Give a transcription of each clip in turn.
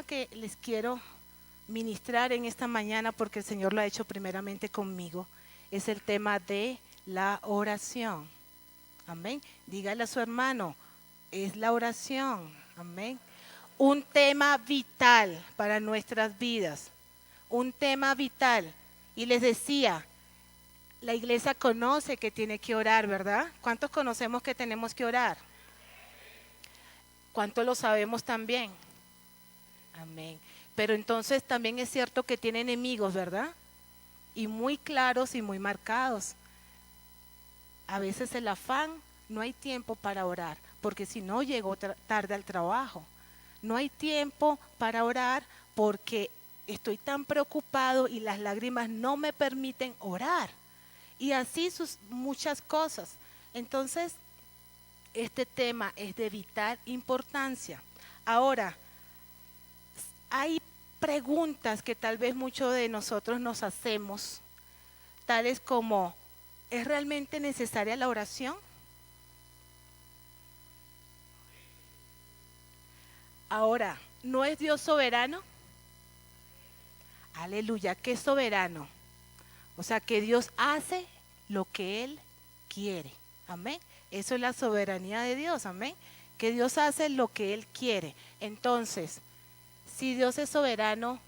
que les quiero ministrar en esta mañana, porque el Señor lo ha hecho primeramente conmigo, es el tema de la oración. Amén. Dígale a su hermano, es la oración. Amén. Un tema vital para nuestras vidas. Un tema vital. Y les decía, la iglesia conoce que tiene que orar, ¿verdad? ¿Cuántos conocemos que tenemos que orar? ¿Cuántos lo sabemos también? Amén. Pero entonces también es cierto que tiene enemigos, ¿verdad? Y muy claros y muy marcados. A veces el afán, no hay tiempo para orar, porque si no llego tarde al trabajo. No hay tiempo para orar porque estoy tan preocupado y las lágrimas no me permiten orar. Y así muchas cosas. Entonces, este tema es de vital importancia. Ahora, hay preguntas que tal vez muchos de nosotros nos hacemos, tales como, ¿es realmente necesaria la oración? Ahora, ¿no es Dios soberano? Aleluya, ¿qué es soberano? O sea, que Dios hace lo que Él quiere. Amén. Eso es la soberanía de Dios. Amén. Que Dios hace lo que Él quiere. Entonces, si Dios es soberano,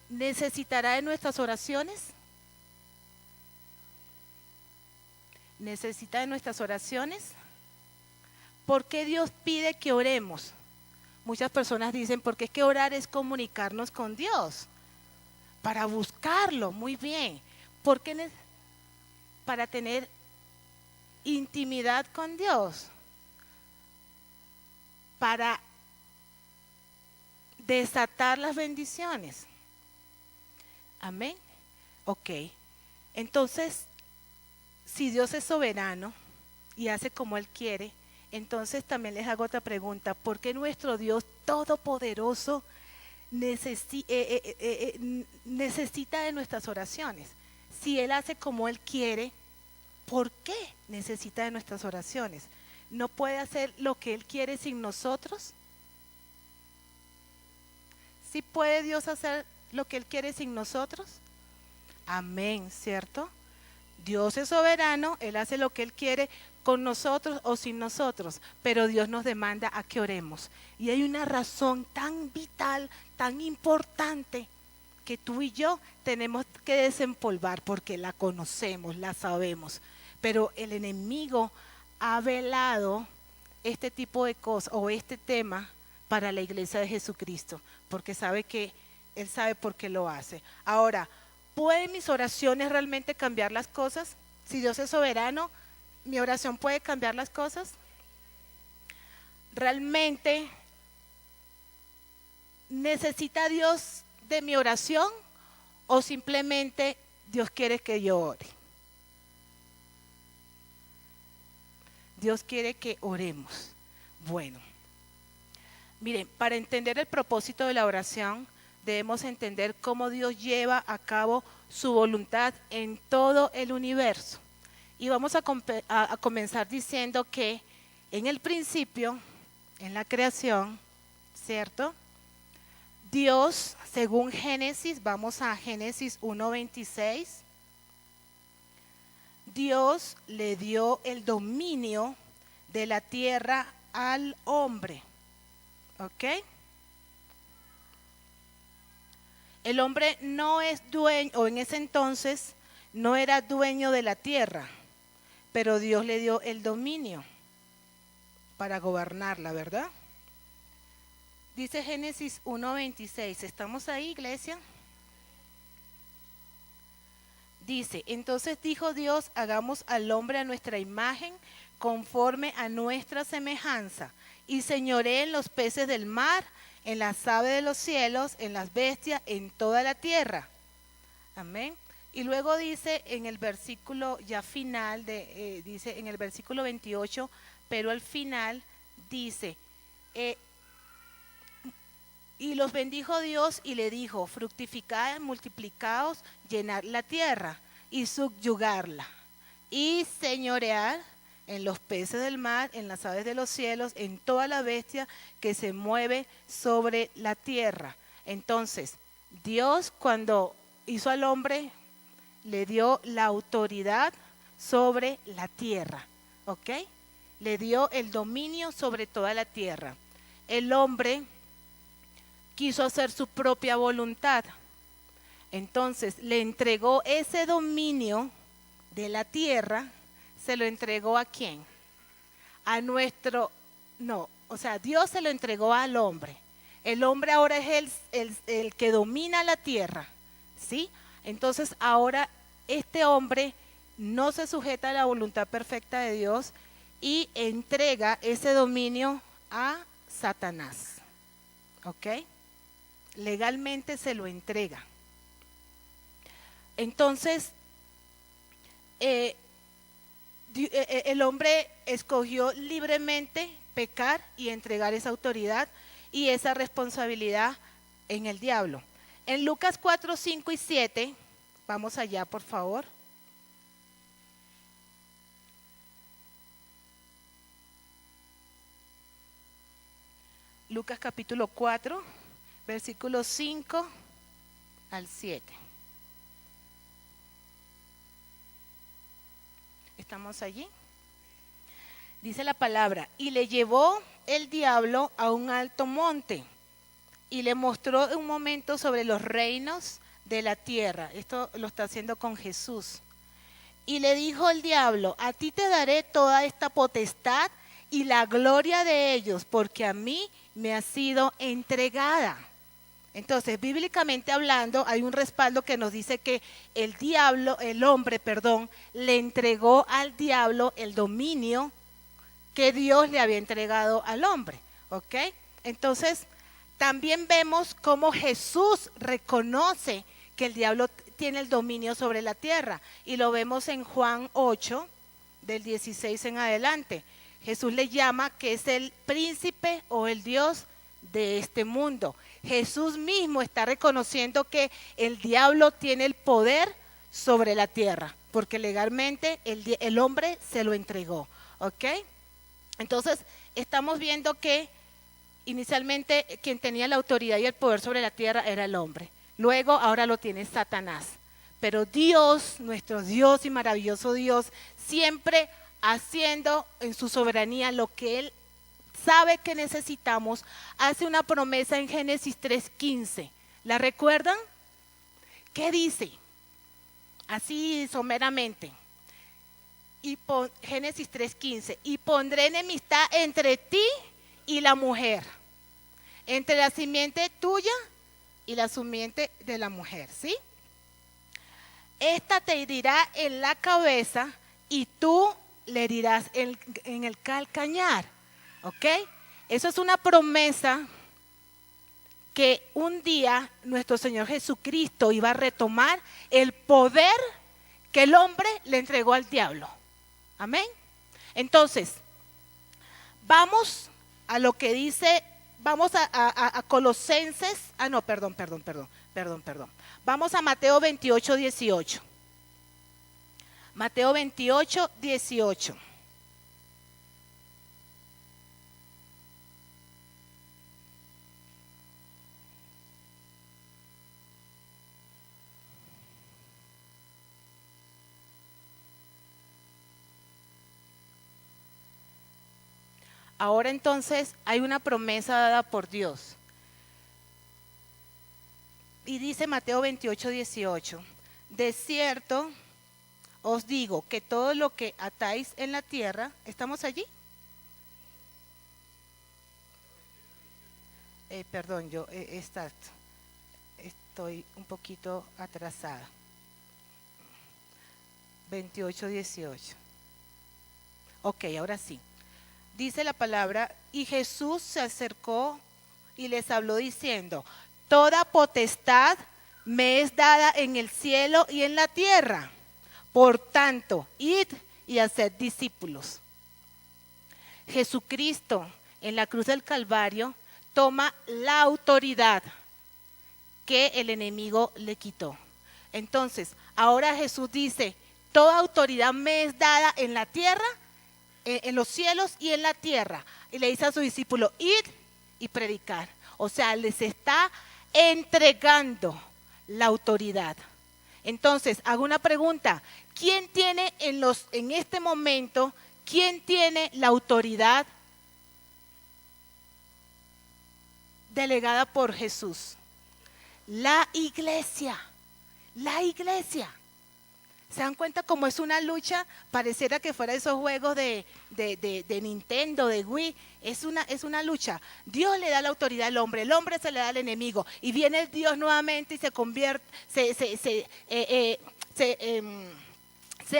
¿necesitará de nuestras oraciones? ¿Necesita de nuestras oraciones? ¿Por qué Dios pide que oremos? Muchas personas dicen, porque es que orar es comunicarnos con Dios, para buscarlo, muy bien. ¿Por qué? Para tener intimidad con Dios, para desatar las bendiciones. Amén. Ok. Entonces, si Dios es soberano y hace como Él quiere, entonces también les hago otra pregunta. ¿Por qué nuestro Dios todopoderoso necesita de nuestras oraciones? Si Él hace como Él quiere, ¿por qué necesita de nuestras oraciones? ¿No puede hacer lo que Él quiere sin nosotros? ¿Sí puede Dios hacer lo que Él quiere sin nosotros? Amén, ¿cierto? Dios es soberano, Él hace lo que Él quiere con nosotros o sin nosotros, pero Dios nos demanda a que oremos. Y hay una razón tan vital, tan importante, que tú y yo tenemos que desempolvar porque la conocemos, la sabemos. Pero el enemigo ha velado este tipo de cosas o este tema para la iglesia de Jesucristo, porque sabe que Él sabe por qué lo hace. Ahora, ¿pueden mis oraciones realmente cambiar las cosas? Si Dios es soberano, ¿mi oración puede cambiar las cosas? ¿Realmente necesita Dios de mi oración o simplemente Dios quiere que yo ore? Dios quiere que oremos. Bueno, miren, para entender el propósito de la oración, debemos entender cómo Dios lleva a cabo su voluntad en todo el universo. Y vamos a comenzar diciendo que en el principio, en la creación, ¿cierto? Dios, según Génesis, vamos a Génesis 1:26, Dios le dio el dominio de la tierra al hombre. ¿Ok? El hombre no es dueño, o en ese entonces no era dueño de la tierra, pero Dios le dio el dominio para gobernarla, ¿verdad? Dice Génesis 1:26, ¿estamos ahí, iglesia? Dice, entonces dijo Dios, hagamos al hombre a nuestra imagen, conforme a nuestra semejanza, y señoree en los peces del mar, en las aves de los cielos, en las bestias, en toda la tierra. Amén. Y luego dice en el versículo ya final, dice en el versículo 28, pero al final dice, y los bendijo Dios y le dijo, fructificad, multiplicaos, llenad la tierra y subyugarla, y señorear en los peces del mar, en las aves de los cielos, en toda la bestia que se mueve sobre la tierra. Entonces, Dios cuando hizo al hombre, le dio la autoridad sobre la tierra, ¿ok? Le dio el dominio sobre toda la tierra. El hombre quiso hacer su propia voluntad. Entonces, le entregó ese dominio de la tierra, ¿se lo entregó a quién? Dios se lo entregó al hombre. El hombre ahora es el que domina la tierra, ¿sí? Entonces ahora este hombre no se sujeta a la voluntad perfecta de Dios y entrega ese dominio a Satanás, ¿ok? Legalmente se lo entrega. Entonces, el hombre escogió libremente pecar y entregar esa autoridad y esa responsabilidad en el diablo. En Lucas 4, 5 y 7, vamos allá por favor. Lucas capítulo 4, versículos 5 al 7. ¿Estamos allí? Dice la palabra, y le llevó el diablo a un alto monte y le mostró un momento sobre los reinos de la tierra. Esto lo está haciendo con Jesús. Y le dijo el diablo, a ti te daré toda esta potestad y la gloria de ellos, porque a mí me ha sido entregada. Entonces, bíblicamente hablando, hay un respaldo que nos dice que el hombre, le entregó al diablo el dominio que Dios le había entregado al hombre, ¿ok? Entonces, también vemos cómo Jesús reconoce que el diablo tiene el dominio sobre la tierra, y lo vemos en Juan 8, del 16 en adelante. Jesús le llama que es el príncipe o el Dios de este mundo. Jesús mismo está reconociendo que el diablo tiene el poder sobre la tierra, porque legalmente el hombre se lo entregó, ¿ok? Entonces, estamos viendo que inicialmente quien tenía la autoridad y el poder sobre la tierra era el hombre. Luego, ahora lo tiene Satanás. Pero Dios, nuestro Dios y maravilloso Dios, siempre haciendo en su soberanía lo que Él sabe que necesitamos, hace una promesa en Génesis 3:15. ¿La recuerdan? ¿Qué dice? Así someramente. Génesis 3:15. Y pondré enemistad entre ti y la mujer, entre la simiente tuya y la simiente de la mujer, ¿sí? Esta te herirá en la cabeza y tú le herirás en el calcañar, ¿ok? Eso es una promesa que un día nuestro Señor Jesucristo iba a retomar el poder que el hombre le entregó al diablo. Amén. Entonces, vamos a lo que dice, vamos a Colosenses, perdón. Vamos a Mateo 28, 18. Mateo 28, 18. Ahora entonces hay una promesa dada por Dios. Y dice Mateo 28, 18, de cierto os digo que todo lo que atáis en la tierra, ¿estamos allí? Estoy un poquito atrasada. 28, 18. Ok, ahora sí. Dice la palabra, y Jesús se acercó y les habló diciendo, toda potestad me es dada en el cielo y en la tierra. Por tanto, id y haced discípulos. Jesucristo en la cruz del Calvario toma la autoridad que el enemigo le quitó. Entonces, ahora Jesús dice, toda autoridad me es dada en la tierra, en los cielos y en la tierra. Y le dice a su discípulo, id y predicar. O sea, les está entregando la autoridad. Entonces, hago una pregunta. ¿Quién tiene en este momento, quién tiene la autoridad delegada por Jesús? La iglesia. La iglesia. ¿Se dan cuenta cómo es una lucha? Pareciera que fuera esos juegos de Nintendo, de Wii. Es una lucha. Dios le da la autoridad al hombre, el hombre se le da al enemigo. Y viene Dios nuevamente y se convierte, se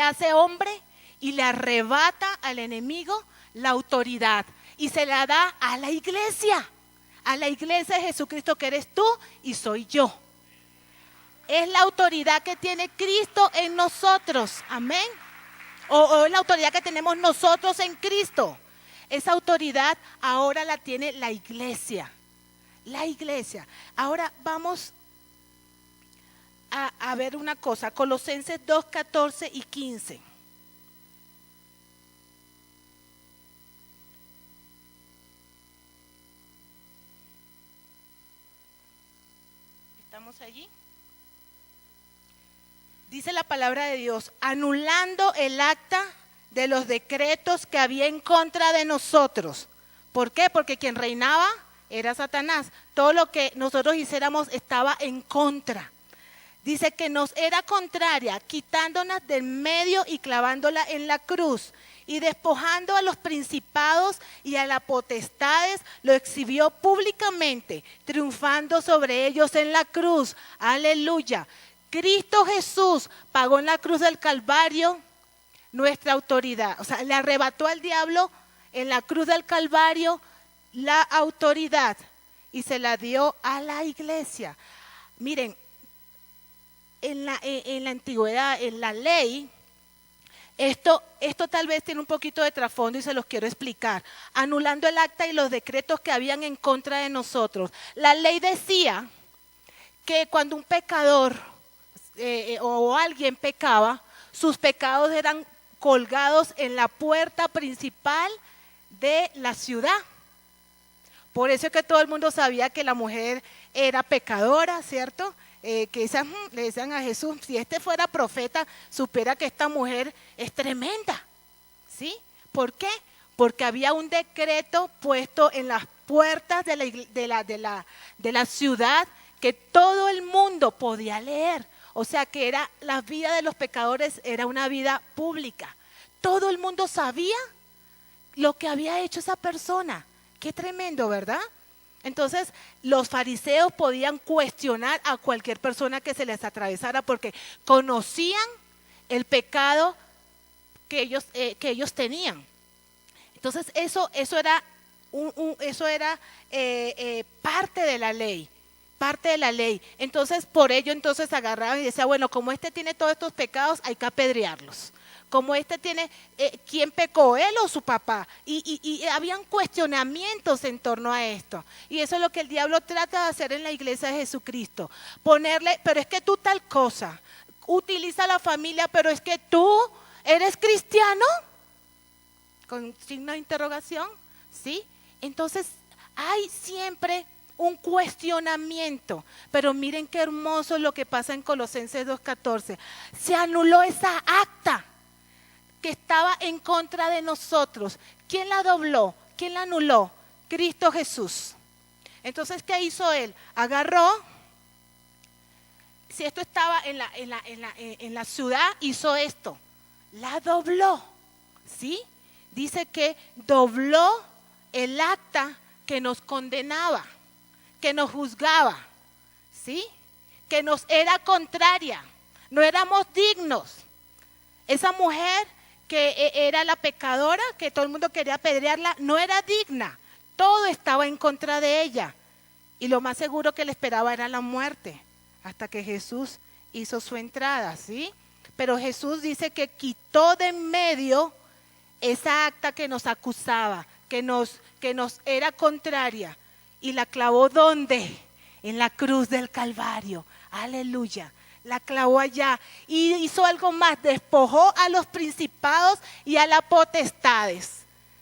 hace hombre y le arrebata al enemigo la autoridad. Y se la da a la iglesia de Jesucristo, que eres tú y soy yo. Es la autoridad que tiene Cristo en nosotros, amén. O la autoridad que tenemos nosotros en Cristo. Esa autoridad ahora la tiene la iglesia. La iglesia. Ahora vamos a ver una cosa. Colosenses 2, 14 y 15. ¿Estamos allí? Dice la palabra de Dios, anulando el acta de los decretos que había en contra de nosotros. ¿Por qué? Porque quien reinaba era Satanás. Todo lo que nosotros hiciéramos estaba en contra. Dice que nos era contraria, quitándonos del medio y clavándola en la cruz. Y despojando a los principados y a las potestades, lo exhibió públicamente, triunfando sobre ellos en la cruz. Aleluya. Cristo Jesús pagó en la cruz del Calvario nuestra autoridad. O sea, le arrebató al diablo en la cruz del Calvario la autoridad y se la dio a la iglesia. Miren, en la antigüedad, en la ley, esto tal vez tiene un poquito de trasfondo y se los quiero explicar. Anulando el acta y los decretos que habían en contra de nosotros. La ley decía que cuando un pecador o alguien pecaba, sus pecados eran colgados en la puerta principal de la ciudad. Por eso es que todo el mundo sabía que la mujer era pecadora, ¿cierto? Le decían a Jesús, si este fuera profeta, supiera que esta mujer es tremenda, ¿sí? ¿Por qué? Porque había un decreto puesto en las puertas de la ciudad que todo el mundo podía leer. O sea que la vida de los pecadores era una vida pública. Todo el mundo sabía lo que había hecho esa persona. Qué tremendo, ¿verdad? Entonces los fariseos podían cuestionar a cualquier persona que se les atravesara porque conocían el pecado que ellos tenían. Entonces eso era parte de la ley. Parte de la ley. Entonces, por ello, agarraban y decían, bueno, como este tiene todos estos pecados, hay que apedrearlos. Como este tiene, ¿quién pecó, él o su papá? Y habían cuestionamientos en torno a esto. Y eso es lo que el diablo trata de hacer en la iglesia de Jesucristo. Ponerle, pero es que tú tal cosa. Utiliza la familia, pero es que tú eres cristiano. Con signo de interrogación, ¿sí? Entonces, hay siempre un cuestionamiento, pero miren qué hermoso lo que pasa en Colosenses 2:14. Se anuló esa acta que estaba en contra de nosotros. ¿Quién la dobló? ¿Quién la anuló? Cristo Jesús. Entonces, ¿qué hizo él? Agarró, si esto estaba en la ciudad, hizo esto, la dobló, ¿sí? Dice que dobló el acta que nos condenaba, que nos juzgaba, ¿sí? Que nos era contraria, no éramos dignos. Esa mujer que era la pecadora, que todo el mundo quería apedrearla, no era digna, todo estaba en contra de ella. Y lo más seguro que le esperaba era la muerte, hasta que Jesús hizo su entrada, ¿sí? Pero Jesús dice que quitó de en medio esa acta que nos acusaba, que nos era contraria. Y la clavó ¿dónde? En la cruz del Calvario. Aleluya. La clavó allá. Y hizo algo más. Despojó a los principados y a las potestades.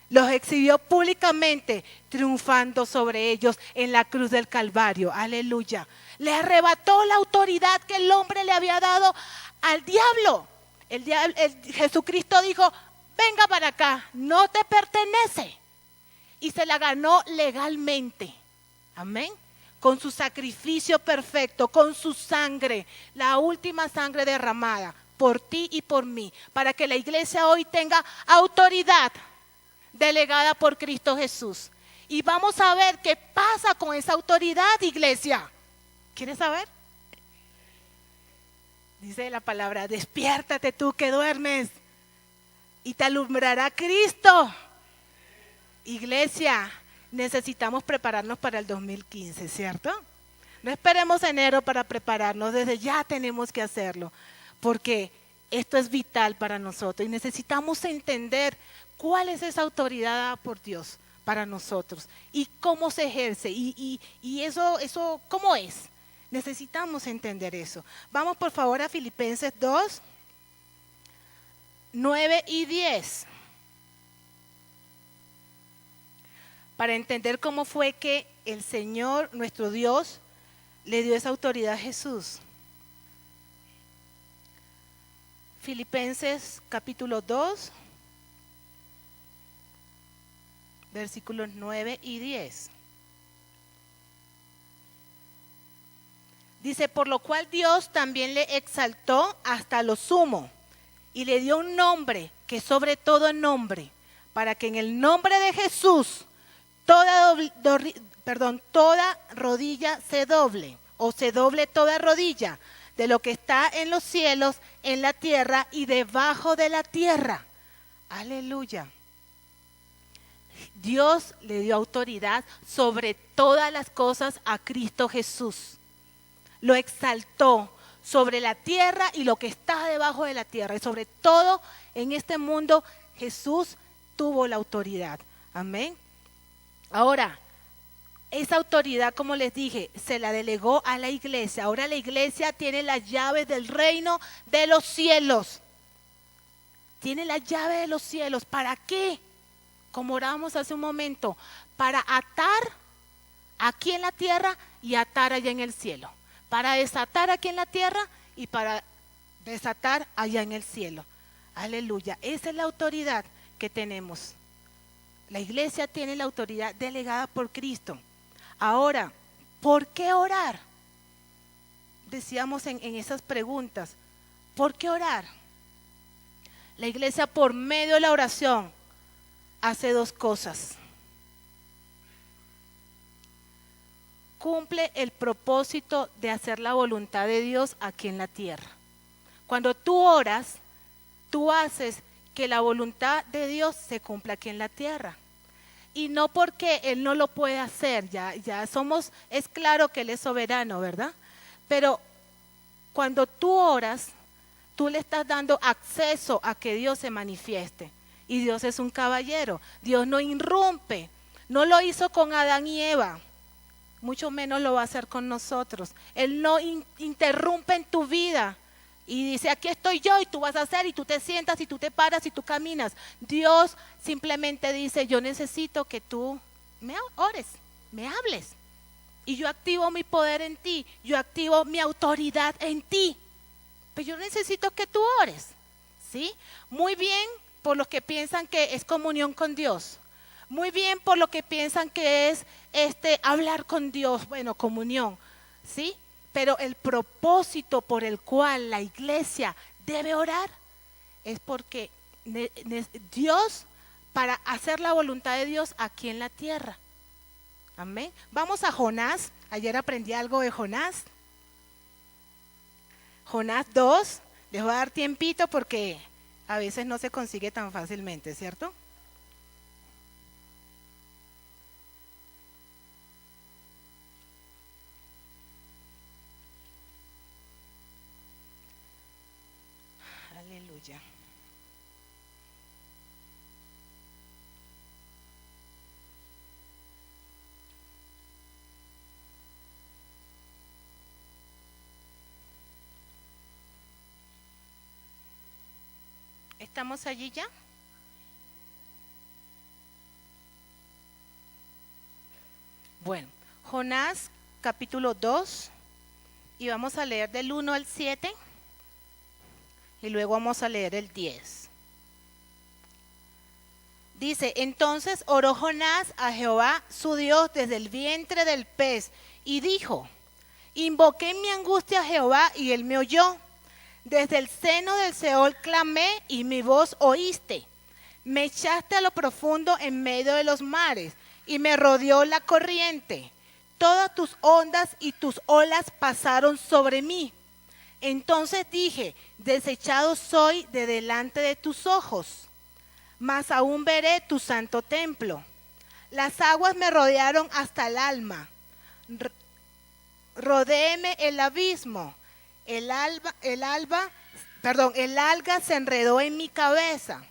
Los exhibió públicamente, triunfando sobre ellos en la cruz del Calvario. Aleluya. Le arrebató la autoridad que el hombre le había dado al diablo. Jesucristo dijo, venga para acá, no te pertenece. Y se la ganó legalmente. Amén. Con su sacrificio perfecto, con su sangre, la última sangre derramada por ti y por mí, para que la iglesia hoy tenga autoridad delegada por Cristo Jesús. Y vamos a ver qué pasa con esa autoridad, iglesia. ¿Quieres saber? Dice la palabra, despiértate tú que duermes y te alumbrará Cristo. Iglesia, necesitamos prepararnos para el 2015, ¿cierto? No esperemos enero para prepararnos, desde ya tenemos que hacerlo, porque esto es vital para nosotros y necesitamos entender cuál es esa autoridad dada por Dios para nosotros y cómo se ejerce y eso cómo es. Necesitamos entender eso. Vamos por favor a Filipenses 2, 9 y 10. Para entender cómo fue que el Señor, nuestro Dios, le dio esa autoridad a Jesús. Filipenses capítulo 2, versículos 9 y 10. Dice, por lo cual Dios también le exaltó hasta lo sumo y le dio un nombre que sobre todo nombre, para que en el nombre de Jesús toda rodilla se doble, o se doble toda rodilla, de lo que está en los cielos, en la tierra y debajo de la tierra. Aleluya. Dios le dio autoridad sobre todas las cosas a Cristo Jesús. Lo exaltó sobre la tierra y lo que está debajo de la tierra. Y sobre todo en este mundo Jesús tuvo la autoridad. Amén. Ahora, esa autoridad, como les dije, se la delegó a la iglesia. Ahora la iglesia tiene las llaves del reino de los cielos. Tiene la llave de los cielos. ¿Para qué? Como orábamos hace un momento, para atar aquí en la tierra y atar allá en el cielo. Para desatar aquí en la tierra y para desatar allá en el cielo. Aleluya. Esa es la autoridad que tenemos. La iglesia tiene la autoridad delegada por Cristo. Ahora, ¿por qué orar? Decíamos en esas preguntas, ¿por qué orar? La iglesia por medio de la oración hace dos cosas. Cumple el propósito de hacer la voluntad de Dios aquí en la tierra. Cuando tú oras, tú haces que la voluntad de Dios se cumpla aquí en la tierra. Y no porque Él no lo puede hacer, es claro que Él es soberano, ¿verdad? Pero cuando tú oras, tú le estás dando acceso a que Dios se manifieste. Y Dios es un caballero, Dios no irrumpe, no lo hizo con Adán y Eva, mucho menos lo va a hacer con nosotros. Él no interrumpe en tu vida y dice, aquí estoy yo y tú vas a hacer y tú te sientas y tú te paras y tú caminas. Dios simplemente dice, yo necesito que tú me ores, me hables. Y yo activo mi poder en ti, yo activo mi autoridad en ti. Pero yo necesito que tú ores, ¿sí? Muy bien por los que piensan que es comunión con Dios. Muy bien por lo que piensan que es hablar con Dios, bueno, comunión, ¿sí? Pero el propósito por el cual la iglesia debe orar es porque Dios, para hacer la voluntad de Dios aquí en la tierra. Amén. Vamos a Jonás. Ayer aprendí algo de Jonás. Jonás 2. Les voy a dar tiempito porque a veces no se consigue tan fácilmente, ¿cierto? Aleluya. ¿Estamos allí ya? Bueno, Jonás capítulo 2 y vamos a leer del 1 al 7 y luego vamos a leer el 10. Dice, entonces oró Jonás a Jehová su Dios desde el vientre del pez y dijo, invoqué en mi angustia a Jehová y él me oyó. Desde el seno del Seol clamé y mi voz oíste. Me echaste a lo profundo en medio de los mares y me rodeó la corriente. Todas tus ondas y tus olas pasaron sobre mí. Entonces dije, desechado soy de delante de tus ojos, mas aún veré tu santo templo. Las aguas me rodearon hasta el alma. Rodéeme el abismo. El alga se enredó en mi cabeza.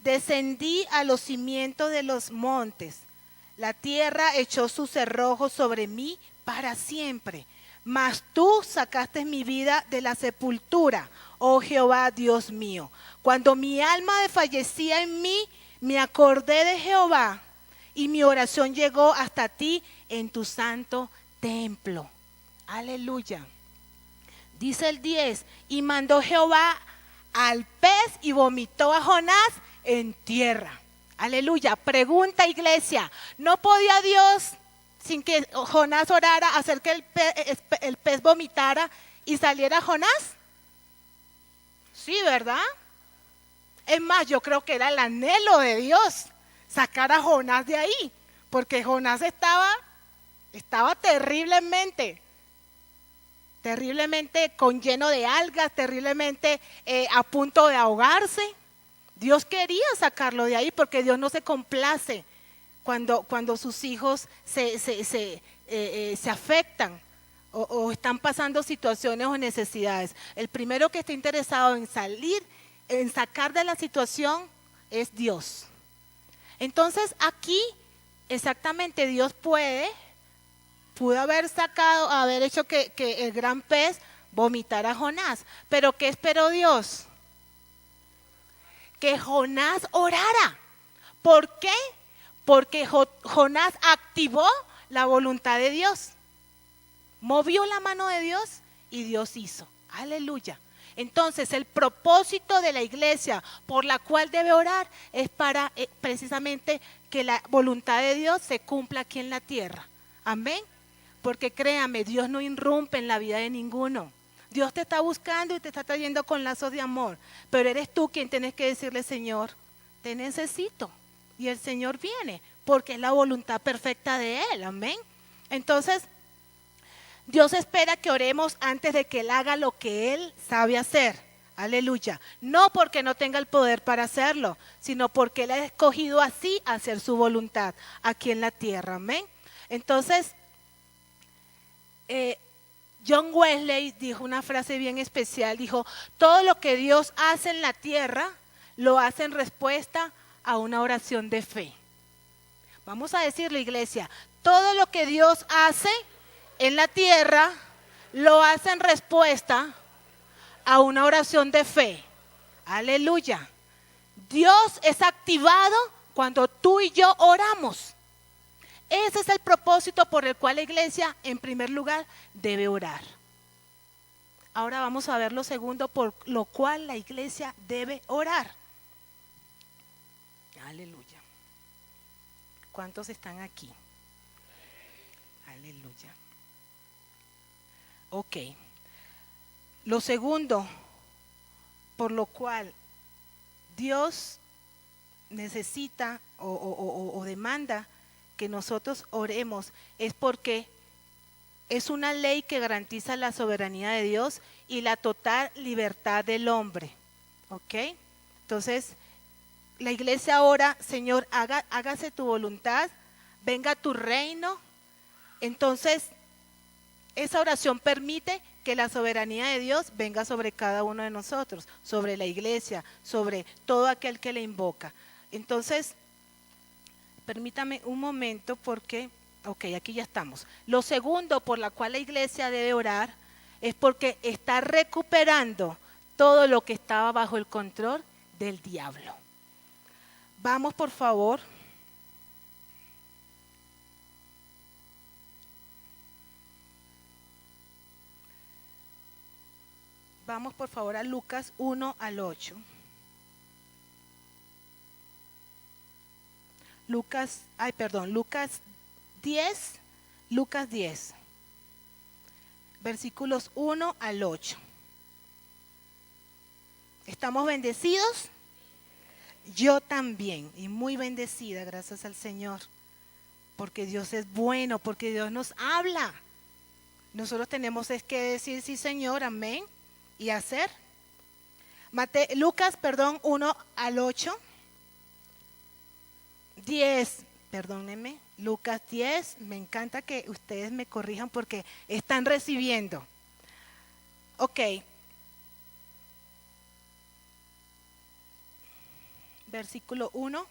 Descendí a los cimientos de los montes. La tierra echó sus cerrojos sobre mí para siempre. Mas tú sacaste mi vida de la sepultura, oh Jehová Dios mío. Cuando mi alma desfallecía en mí, me acordé de Jehová y mi oración llegó hasta ti en tu santo templo. Aleluya. Dice el 10, y mandó Jehová al pez y vomitó a Jonás en tierra. Aleluya. Pregunta, iglesia, ¿no podía Dios, sin que Jonás orara, hacer que el pez vomitara y saliera Jonás? Sí, ¿verdad? Es más, yo creo que era el anhelo de Dios, sacar a Jonás de ahí, porque Jonás estaba terriblemente lleno de algas, terriblemente a punto de ahogarse. Dios quería sacarlo de ahí porque Dios no se complace cuando sus hijos se afectan o están pasando situaciones o necesidades. El primero que está interesado en sacar de la situación es Dios. Entonces aquí exactamente Dios pudo haber hecho que el gran pez vomitara a Jonás. Pero ¿qué esperó Dios? Que Jonás orara. ¿Por qué? Porque Jonás activó la voluntad de Dios. Movió la mano de Dios y Dios hizo. Aleluya. Entonces el propósito de la iglesia por la cual debe orar es para precisamente que la voluntad de Dios se cumpla aquí en la tierra. Amén. Porque créame, Dios no irrumpe en la vida de ninguno. Dios te está buscando y te está trayendo con lazos de amor. Pero eres tú quien tienes que decirle, Señor, te necesito. Y el Señor viene porque es la voluntad perfecta de Él. Amén. Entonces, Dios espera que oremos antes de que Él haga lo que Él sabe hacer. Aleluya. No porque no tenga el poder para hacerlo, sino porque Él ha escogido así hacer su voluntad aquí en la tierra. Amén. Entonces, John Wesley dijo una frase bien especial. Dijo, todo lo que Dios hace en la tierra, lo hace en respuesta a una oración de fe. Vamos a decirlo, iglesia. Todo lo que Dios hace en la tierra lo hace en respuesta a una oración de fe. Aleluya. Dios es activado cuando tú y yo oramos. Ese es el propósito por el cual la iglesia, en primer lugar, debe orar. Ahora vamos a ver lo segundo por lo cual la iglesia debe orar. Aleluya. ¿Cuántos están aquí? Aleluya. Ok. Lo segundo por lo cual Dios necesita o demanda que nosotros oremos es porque es una ley que garantiza la soberanía de Dios y la total libertad del hombre. ¿Ok? Entonces, la iglesia ora, Señor, hágase tu voluntad, venga tu reino. Entonces, esa oración permite que la soberanía de Dios venga sobre cada uno de nosotros, sobre la iglesia, sobre todo aquel que le invoca. Entonces, permítame un momento porque, ok, aquí ya estamos. Lo segundo por la cual la iglesia debe orar es porque está recuperando todo lo que estaba bajo el control del diablo. Vamos, por favor. Vamos por favor a Lucas 1 al 8. Lucas 10, versículos 1 al 8. ¿Estamos bendecidos? Yo también, y muy bendecida, gracias al Señor, porque Dios es bueno, porque Dios nos habla. Nosotros tenemos que decir sí, Señor, amén, y hacer. Lucas 1 al 8. 10, perdónenme, Lucas 10, me encanta que ustedes me corrijan porque están recibiendo. Ok. Versículo 1.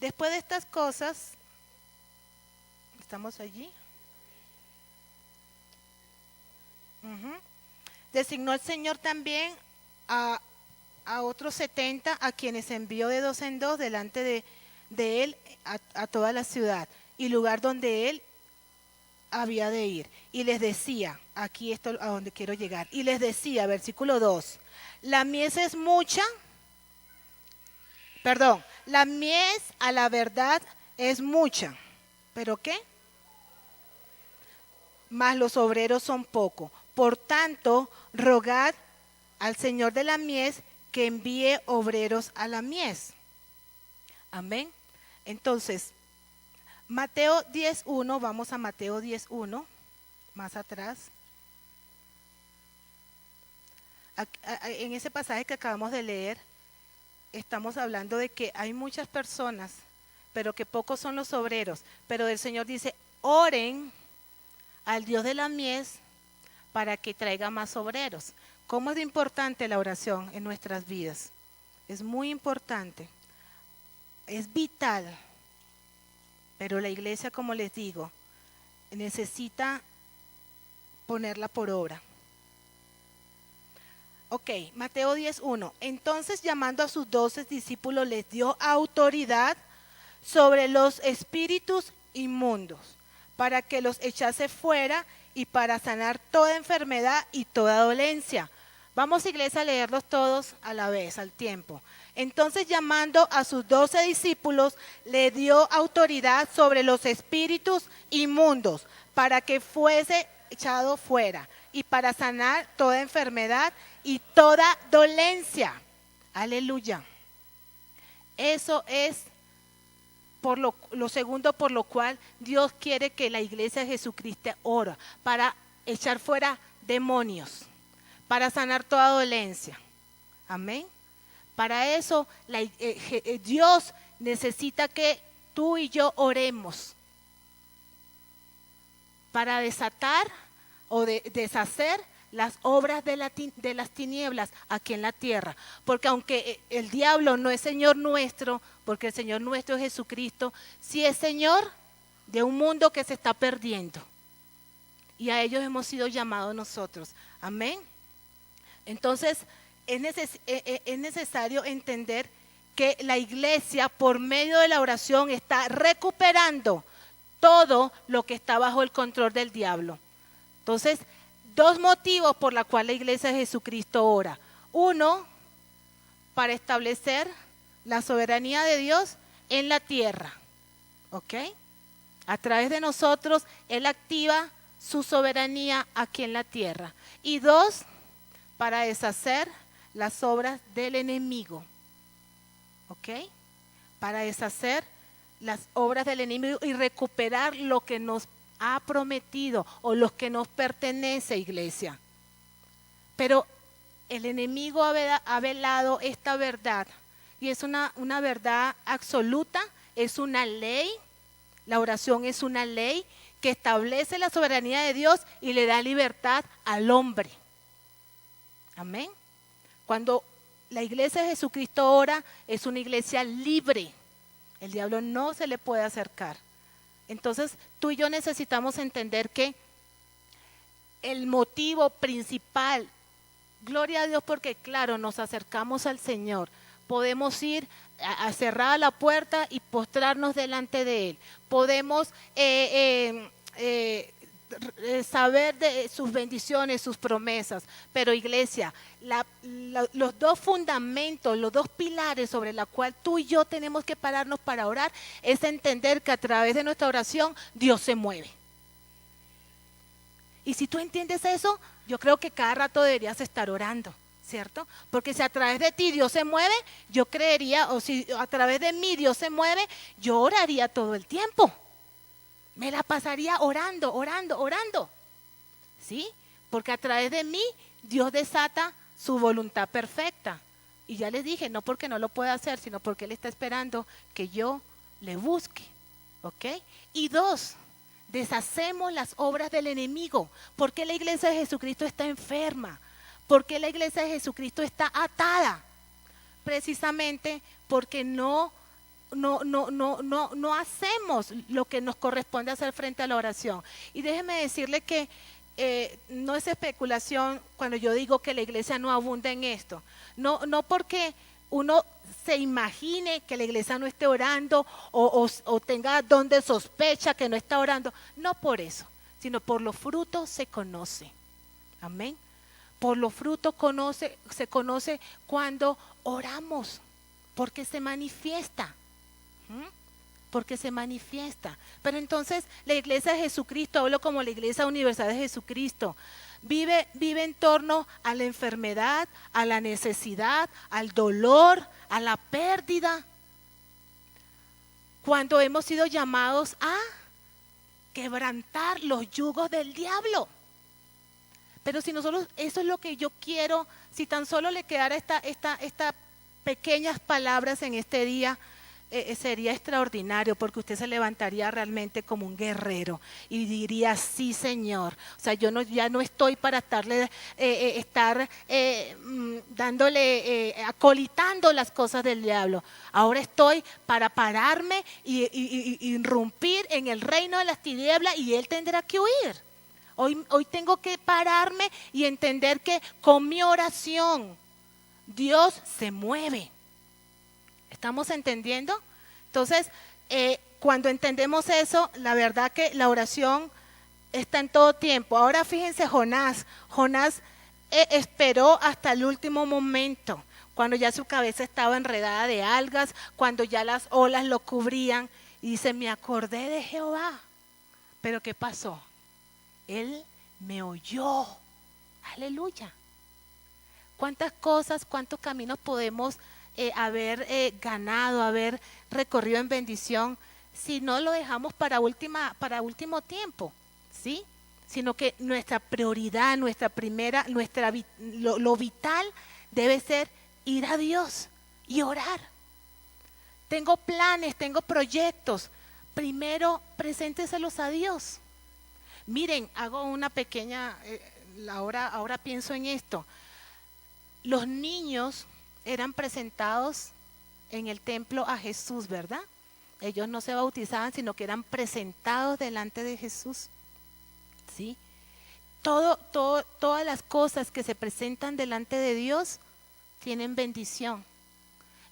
Después de estas cosas, ¿estamos allí? Designó el Señor también a otros 70, a quienes envió de dos en dos delante de él a toda la ciudad y lugar donde él había de ir. Y les decía, aquí esto a donde quiero llegar, y les decía, versículo 2, la mies es mucha, la mies a la verdad es mucha, ¿pero qué? Mas los obreros son pocos. Por tanto, rogad al Señor de la mies que envíe obreros a la mies. Amén. Entonces, Mateo 10:1, vamos a Mateo 10:1, más atrás. En ese pasaje que acabamos de leer, estamos hablando de que hay muchas personas, pero que pocos son los obreros. Pero el Señor dice, oren al Dios de la mies para que traiga más obreros. ¿Cómo es importante la oración en nuestras vidas? Es muy importante, es vital, pero la iglesia, como les digo, necesita ponerla por obra. Ok, Mateo 10:1. Entonces, llamando a sus 12 discípulos, les dio autoridad sobre los espíritus inmundos, para que los echase fuera y para sanar toda enfermedad y toda dolencia. Vamos, iglesia, a leerlos todos a la vez, al tiempo. Entonces, llamando a sus 12 discípulos, le dio autoridad sobre los espíritus inmundos, para que fuese echado fuera y para sanar toda enfermedad y toda dolencia. Aleluya. Eso es por lo segundo por lo cual Dios quiere que la iglesia de Jesucristo ora, para echar fuera demonios, para sanar toda dolencia. Amén. Para eso Dios necesita que tú y yo oremos, para desatar o deshacer las obras de las tinieblas aquí en la tierra. Porque aunque el diablo no es Señor nuestro, porque el Señor nuestro es Jesucristo, sí es Señor de un mundo que se está perdiendo. Y a ellos hemos sido llamados nosotros. Amén. Entonces, es necesario entender que la iglesia, por medio de la oración, está recuperando todo lo que está bajo el control del diablo. Entonces, dos motivos por los cuales la iglesia de Jesucristo ora. Uno, para establecer la soberanía de Dios en la tierra. ¿Ok? A través de nosotros, Él activa su soberanía aquí en la tierra. Y dos, para deshacer las obras del enemigo. ¿Ok? Para deshacer las obras del enemigo y recuperar lo que nos ha prometido o lo que nos pertenece, iglesia. Pero el enemigo ha velado esta verdad y es una verdad absoluta, es una ley. La oración es una ley que establece la soberanía de Dios y le da libertad al hombre. Amén. Cuando la iglesia de Jesucristo ora, es una iglesia libre. El diablo no se le puede acercar. Entonces, tú y yo necesitamos entender que el motivo principal, gloria a Dios, porque claro, nos acercamos al Señor. Podemos ir a cerrar la puerta y postrarnos delante de Él. Podemos saber de sus bendiciones, sus promesas. Pero iglesia, los dos fundamentos, los dos pilares sobre los cuales tú y yo tenemos que pararnos para orar, es entender que a través de nuestra oración Dios se mueve. Y si tú entiendes eso, yo creo que cada rato deberías estar orando, ¿cierto? Porque si a través de ti Dios se mueve, yo creería, o si a través de mí Dios se mueve, yo oraría todo el tiempo. Me la pasaría orando, orando, orando. ¿Sí? Porque a través de mí Dios desata su voluntad perfecta. Y ya les dije, no porque no lo pueda hacer, sino porque Él está esperando que yo le busque. ¿Ok? Y dos, deshacemos las obras del enemigo. ¿Por qué la iglesia de Jesucristo está enferma? ¿Por qué la iglesia de Jesucristo está atada? Precisamente porque no hacemos lo que nos corresponde hacer frente a la oración. Y déjeme decirle que no es especulación cuando yo digo que la iglesia no abunda en esto. No porque uno se imagine que la iglesia no esté orando o tenga donde sospecha que no está orando. No por eso, sino por los frutos se conoce. Amén. Por los frutos se conoce cuando oramos, porque se manifiesta. Porque se manifiesta. Pero entonces la iglesia de Jesucristo, hablo como la iglesia universal de Jesucristo, vive en torno a la enfermedad, a la necesidad, al dolor, a la pérdida. Cuando hemos sido llamados a quebrantar los yugos del diablo. Pero si nosotros, eso es lo que yo quiero, si tan solo le quedara estas pequeñas palabras en este día, sería extraordinario, porque usted se levantaría realmente como un guerrero y diría, sí Señor, o sea, yo ya no estoy para acolitando las cosas del diablo, ahora estoy para pararme y irrumpir en el reino de las tinieblas y él tendrá que huir. Hoy tengo que pararme y entender que con mi oración Dios se mueve. ¿Estamos entendiendo? Entonces, cuando entendemos eso, la verdad que la oración está en todo tiempo. Ahora fíjense Jonás esperó hasta el último momento, cuando ya su cabeza estaba enredada de algas, cuando ya las olas lo cubrían, y dice, me acordé de Jehová. Pero ¿qué pasó? Él me oyó. Aleluya. ¿Cuántas cosas, cuántos caminos podemos haber ganado, haber recorrido en bendición, si no lo dejamos para último tiempo, ¿sí? Sino que nuestra prioridad, lo vital debe ser ir a Dios y orar. Tengo planes, tengo proyectos, primero presénteselos a Dios. Miren, hago una pequeña, ahora pienso en esto. Los niños eran presentados en el templo a Jesús, ¿verdad? Ellos no se bautizaban, sino que eran presentados delante de Jesús. ¿Sí? Todas las cosas que se presentan delante de Dios tienen bendición.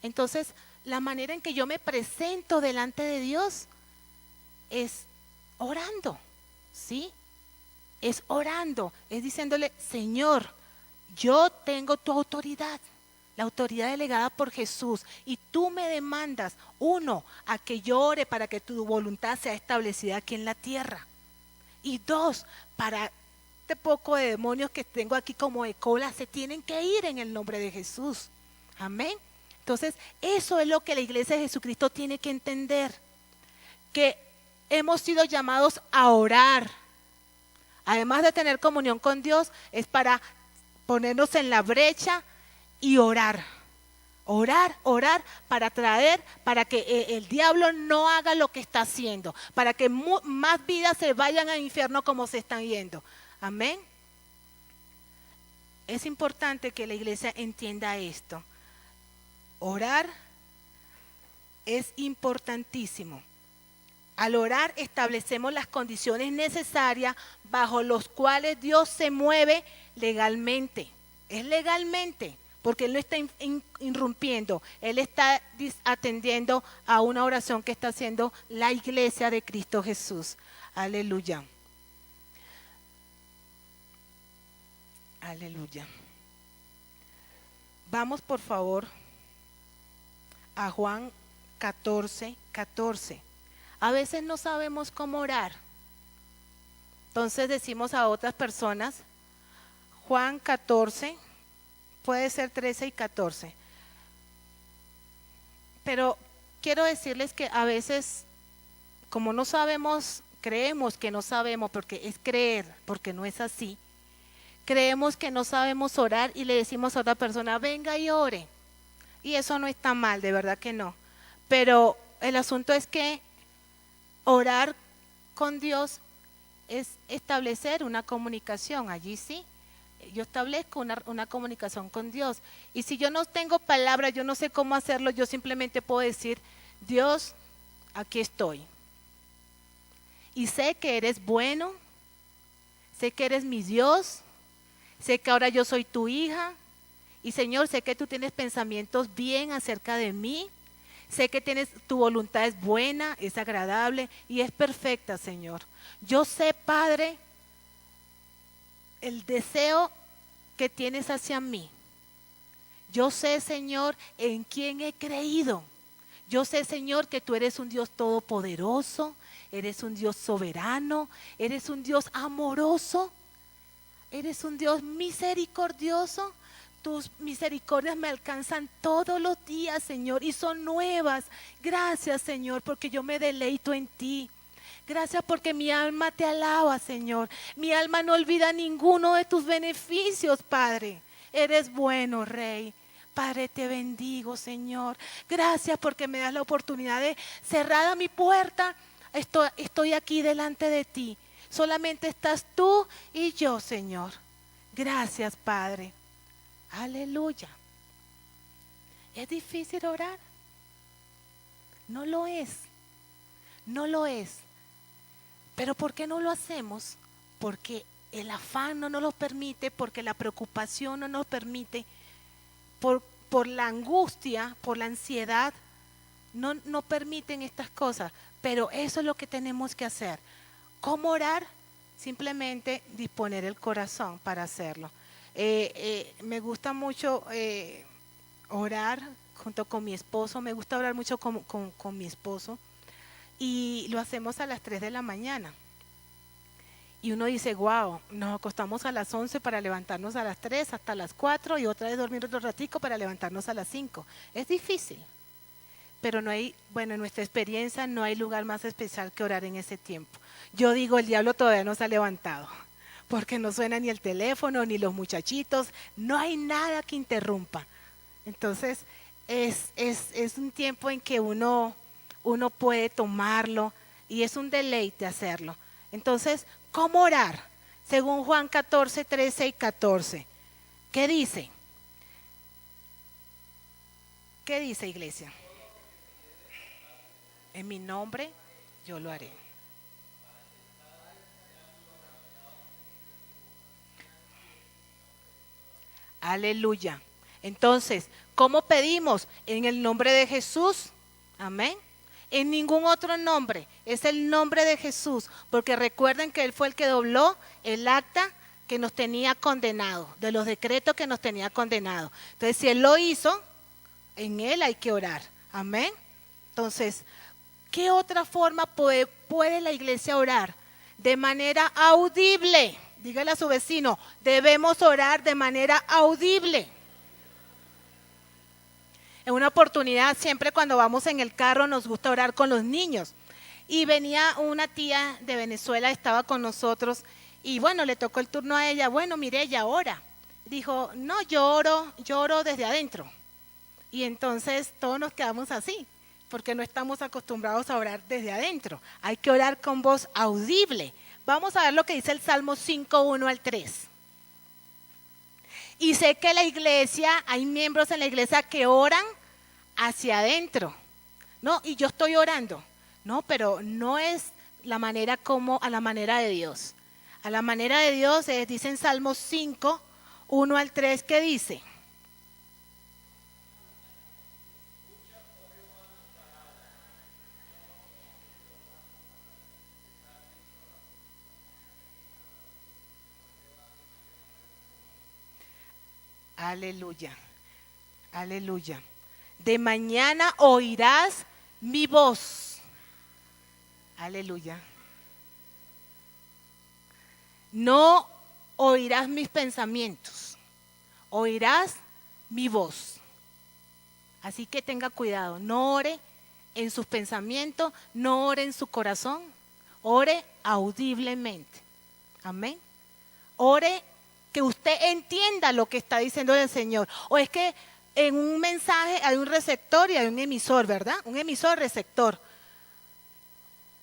Entonces, la manera en que yo me presento delante de Dios es orando, ¿sí? Es orando, es diciéndole, Señor, yo tengo tu autoridad. La autoridad delegada por Jesús, y tú me demandas, uno, a que yo ore para que tu voluntad sea establecida aquí en la tierra, y dos, para este poco de demonios que tengo aquí como de cola, se tienen que ir en el nombre de Jesús. Amén. Entonces, eso es lo que la iglesia de Jesucristo tiene que entender, que hemos sido llamados a orar. Además de tener comunión con Dios, es para ponernos en la brecha y orar para que el diablo no haga lo que está haciendo, para que más vidas se vayan al infierno como se están yendo. Amén. Es importante que la iglesia entienda esto. Orar es importantísimo. Al orar establecemos las condiciones necesarias bajo las cuales Dios se mueve legalmente. Es legalmente. Porque Él no está irrumpiendo, Él está atendiendo a una oración que está haciendo la iglesia de Cristo Jesús. Aleluya. Aleluya. Vamos por favor a Juan 14, 14. A veces no sabemos cómo orar. Entonces decimos a otras personas, Juan 14, puede ser 13 y 14. Pero quiero decirles que a veces, como no sabemos, creemos que no sabemos, porque es creer, porque no es así. Creemos que no sabemos orar y le decimos a otra persona, venga y ore. Y eso no está mal, de verdad que no. Pero el asunto es que orar con Dios es establecer una comunicación, allí sí. Yo establezco una comunicación con Dios. Y si yo no tengo palabras, yo no sé cómo hacerlo, yo simplemente puedo decir, Dios, aquí estoy. Y sé que eres bueno, sé que eres mi Dios, sé que ahora yo soy tu hija. Y Señor, sé que tú tienes pensamientos bien acerca de mí. Sé que tu voluntad es buena, es agradable y es perfecta, Señor. Yo sé, Padre, el deseo que tienes hacia mí. Yo sé, Señor, en quién he creído. Yo sé, Señor, que tú eres un Dios todopoderoso, eres un Dios soberano, eres un Dios amoroso, eres un Dios misericordioso. Tus misericordias me alcanzan todos los días, Señor, y son nuevas. Gracias, Señor, porque yo me deleito en ti. Gracias porque mi alma te alaba, Señor. Mi alma no olvida ninguno de tus beneficios, Padre. Eres bueno, Rey. Padre, te bendigo, Señor. Gracias porque me das la oportunidad de cerrada mi puerta. Estoy aquí delante de ti. Solamente estás tú y yo, Señor. Gracias, Padre. Aleluya. ¿Es difícil orar? No lo es. No lo es. Pero ¿por qué no lo hacemos? Porque el afán no nos lo permite, porque la preocupación no nos permite, por la angustia, por la ansiedad, no permiten estas cosas. Pero eso es lo que tenemos que hacer. ¿Cómo orar? Simplemente disponer el corazón para hacerlo. Me gusta mucho orar junto con mi esposo, me gusta orar mucho con mi esposo y lo hacemos a las 3 de la mañana. Y uno dice, wow, nos acostamos a las 11 para levantarnos a las 3 hasta las 4 y otra vez dormir otro ratico para levantarnos a las 5. Es difícil, pero no hay, bueno, en nuestra experiencia no hay lugar más especial que orar en ese tiempo. Yo digo, el diablo todavía no se ha levantado, porque no suena ni el teléfono, ni los muchachitos, no hay nada que interrumpa. Entonces, es un tiempo en que uno puede tomarlo y es un deleite hacerlo. Entonces, ¿cómo orar? Según Juan 14, 13 y 14. ¿Qué dice? ¿Qué dice, iglesia? En mi nombre yo lo haré. Aleluya. Entonces, ¿cómo pedimos? En el nombre de Jesús. Amén. En ningún otro nombre. Es el nombre de Jesús. Porque recuerden que Él fue el que dobló el acta que nos tenía condenado, de los decretos que nos tenía condenado. Entonces, si Él lo hizo, en Él hay que orar. Amén. Entonces, ¿qué otra forma puede la iglesia orar? De manera audible. Dígale a su vecino, debemos orar de manera audible. En una oportunidad, siempre cuando vamos en el carro, nos gusta orar con los niños. Y venía una tía de Venezuela, estaba con nosotros, y bueno, le tocó el turno a ella. Bueno, mire, ella ora. Dijo, no, yo oro desde adentro. Y entonces todos nos quedamos así, porque no estamos acostumbrados a orar desde adentro. Hay que orar con voz audible. Vamos a ver lo que dice el Salmo 5, 1 al 3. Y sé que la iglesia, hay miembros en la iglesia que oran hacia adentro. No, y yo estoy orando. No, pero no es la manera como a la manera de Dios. A la manera de Dios dice en Salmo 5, 1 al 3, ¿qué dice? Aleluya, aleluya. De mañana oirás mi voz. Aleluya. No oirás mis pensamientos, oirás mi voz. Así que tenga cuidado, no ore en sus pensamientos, no ore en su corazón, ore audiblemente. Amén. Ore que usted entienda lo que está diciendo el Señor. O es que en un mensaje hay un receptor y hay un emisor, ¿verdad? Un emisor, receptor.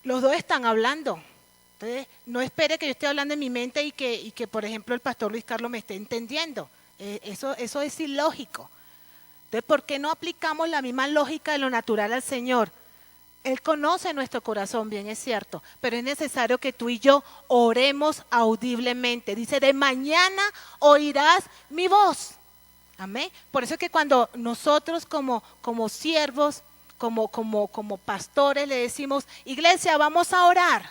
Los dos están hablando. Entonces, no espere que yo esté hablando en mi mente y que por ejemplo, el pastor Luis Carlos me esté entendiendo. Eso es ilógico. Entonces, ¿por qué no aplicamos la misma lógica de lo natural al Señor? Él conoce nuestro corazón, bien es cierto, pero es necesario que tú y yo oremos audiblemente. Dice, de mañana oirás mi voz. Amén. Por eso es que cuando nosotros como siervos, como pastores le decimos, iglesia, vamos a orar.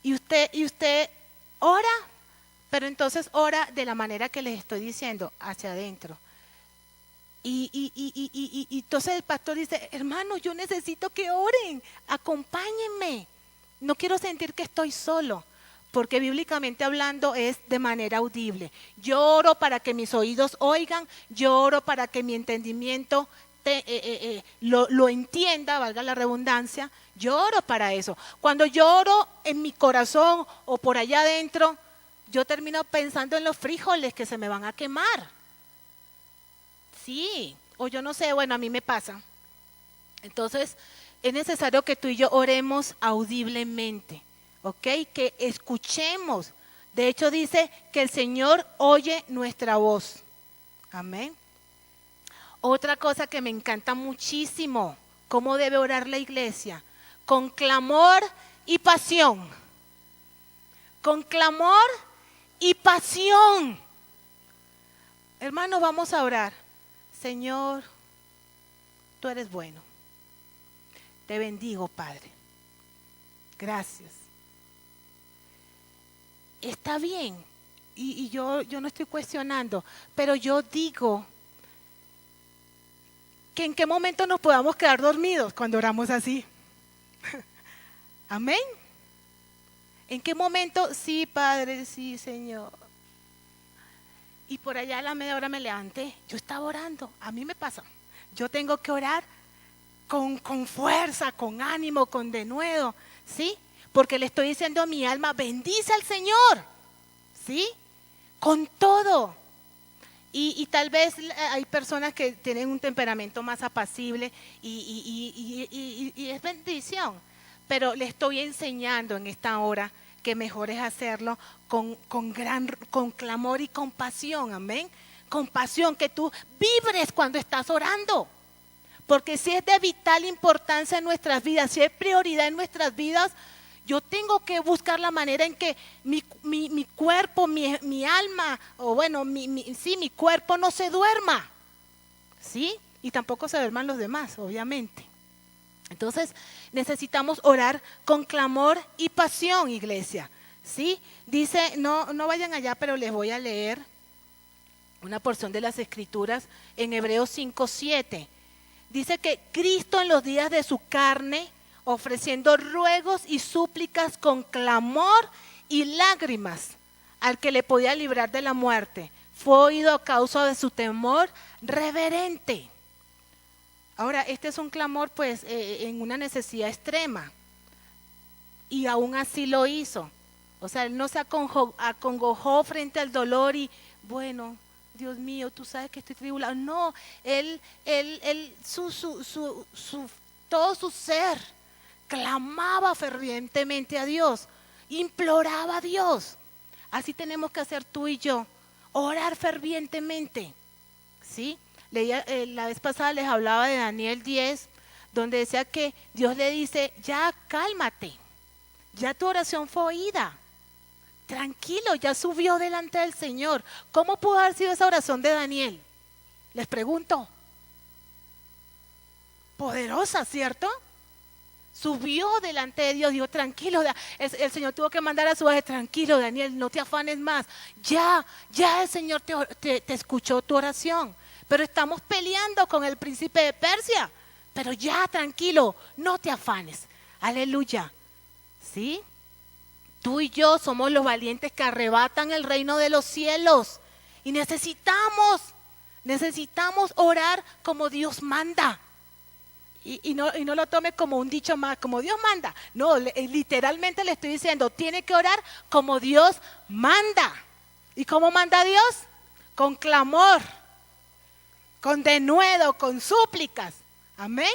Y usted ora, pero entonces ora de la manera que les estoy diciendo, hacia adentro. Y entonces el pastor dice, hermano, yo necesito que oren, acompáñenme. No quiero sentir que estoy solo, porque bíblicamente hablando es de manera audible. Yo oro para que mis oídos oigan, yo oro para que mi entendimiento lo entienda, valga la redundancia. Yo oro para eso. Cuando yo oro en mi corazón o por allá adentro, yo termino pensando en los frijoles que se me van a quemar. Sí, o yo no sé, bueno, a mí me pasa. Entonces, es necesario que tú y yo oremos audiblemente, ¿ok? Que escuchemos. De hecho, dice que el Señor oye nuestra voz. Amén. Otra cosa que me encanta muchísimo, cómo debe orar la iglesia, con clamor y pasión. Con clamor y pasión. Hermanos, vamos a orar. Señor, tú eres bueno. Te bendigo, Padre. Gracias. Está bien. Y yo no estoy cuestionando, pero yo digo que en qué momento nos podamos quedar dormidos cuando oramos así. Amén. ¿En qué momento? Sí, Padre, sí, Señor. Y por allá a la media hora me levanté. Yo estaba orando. A mí me pasa. Yo tengo que orar con fuerza, con ánimo, con denuedo. ¿Sí? Porque le estoy diciendo a mi alma, bendice al Señor. ¿Sí? Con todo. Y tal vez hay personas que tienen un temperamento más apacible y es bendición. Pero le estoy enseñando en esta hora que mejor es hacerlo con clamor y compasión, amén. Con pasión, que tú vibres cuando estás orando. Porque si es de vital importancia en nuestras vidas, si es prioridad en nuestras vidas, yo tengo que buscar la manera en que mi cuerpo, mi alma, o bueno, mi cuerpo no se duerma. ¿Sí? Y tampoco se duerman los demás, obviamente. Entonces, necesitamos orar con clamor y pasión, iglesia. ¿Sí? Dice, no vayan allá, pero les voy a leer una porción de las Escrituras en Hebreos 5:7. Dice que Cristo en los días de su carne, ofreciendo ruegos y súplicas con clamor y lágrimas al que le podía librar de la muerte, fue oído a causa de su temor reverente. Ahora, este es un clamor pues en una necesidad extrema y aún así lo hizo. O sea, él no se acongojó frente al dolor y bueno, Dios mío, tú sabes que estoy tribulado. No, él todo su ser clamaba fervientemente a Dios, imploraba a Dios. Así tenemos que hacer tú y yo, orar fervientemente, ¿sí? Leía, la vez pasada les hablaba de Daniel 10, donde decía que Dios le dice, ya cálmate, ya tu oración fue oída, tranquilo, ya subió delante del Señor. ¿Cómo pudo haber sido esa oración de Daniel? Les pregunto. Poderosa, ¿cierto? subió delante de Dios, dijo, tranquilo, el Señor tuvo que mandar a su ángel, tranquilo Daniel, no te afanes más, ya el Señor te escuchó tu oración, pero estamos peleando con el príncipe de Persia, pero ya tranquilo, no te afanes, aleluya, ¿sí? Tú y yo somos los valientes que arrebatan el reino de los cielos y necesitamos orar como Dios manda. Y no lo tome como un dicho más, como Dios manda. No, literalmente le estoy diciendo, tiene que orar como Dios manda. ¿Y cómo manda Dios? Con clamor, con denuedo, con súplicas. Amén.